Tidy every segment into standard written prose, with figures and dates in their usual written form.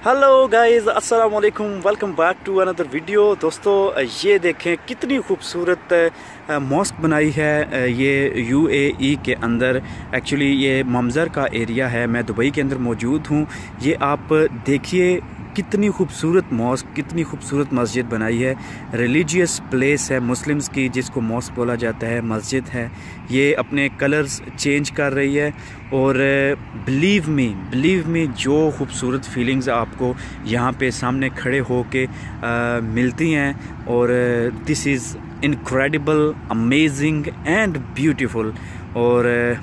Hello guys, अस्सलाम वालेकुम, welcome back to another video. दोस्तों ये देखें कितनी खूबसूरत मॉस्क बनाई है ये यूएई के अंदर। एक्चुअली ये ममज़र का एरिया है, मैं दुबई के अंदर मौजूद हूँ। ये आप देखिए कितनी खूबसूरत मॉस्क, कितनी खूबसूरत मस्जिद बनाई है। रिलीजियस प्लेस है मुस्लिम्स की, जिसको मॉस्क बोला जाता है, मस्जिद है। ये अपने कलर्स चेंज कर रही है और बिलीव मी जो खूबसूरत फीलिंग्स आपको यहाँ पे सामने खड़े हो के मिलती हैं। और this is incredible, amazing and beautiful. और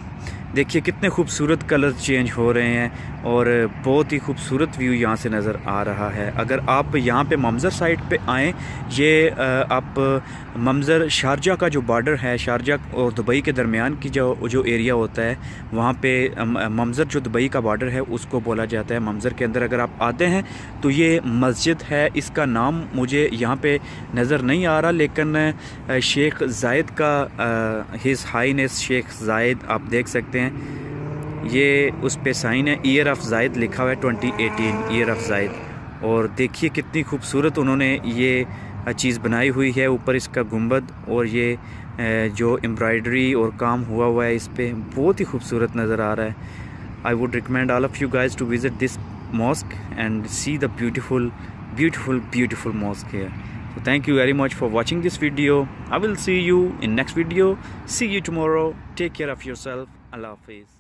देखिए कितने खूबसूरत कलर चेंज हो रहे हैं और बहुत ही खूबसूरत व्यू यहाँ से नज़र आ रहा है। अगर आप यहाँ पे ममज़र साइड पे आएँ, ये आप ममज़र शारजा का जो बॉर्डर है, शारजा और दुबई के दरमियान की जो एरिया होता है, वहाँ पे ममज़र जो दुबई का बॉर्डर है उसको बोला जाता है। ममज़र के अंदर अगर आप आते हैं तो ये मस्जिद है, इसका नाम मुझे यहाँ पे नज़र नहीं आ रहा, लेकिन शेख ज़ायद का हिज़ हाईनेस शेख ज़ायद आप देख सकते हैं। ये उस पे साइन है, ईयर ऑफ ज़ायद लिखा हुआ है, 2018 ईयर ऑफ ज़ायद। और देखिए कितनी खूबसूरत उन्होंने ये चीज़ बनाई हुई है। ऊपर इसका गुंबद और ये जो एम्ब्रॉयडरी और काम हुआ है इस पे, बहुत ही खूबसूरत नज़र आ रहा है। I would recommend all of you guys to visit this mosque and see the beautiful mosque here. So thank you very much for watching this video. I will see you in next video. See you tomorrow. Take care of yourself. Allah Hafiz.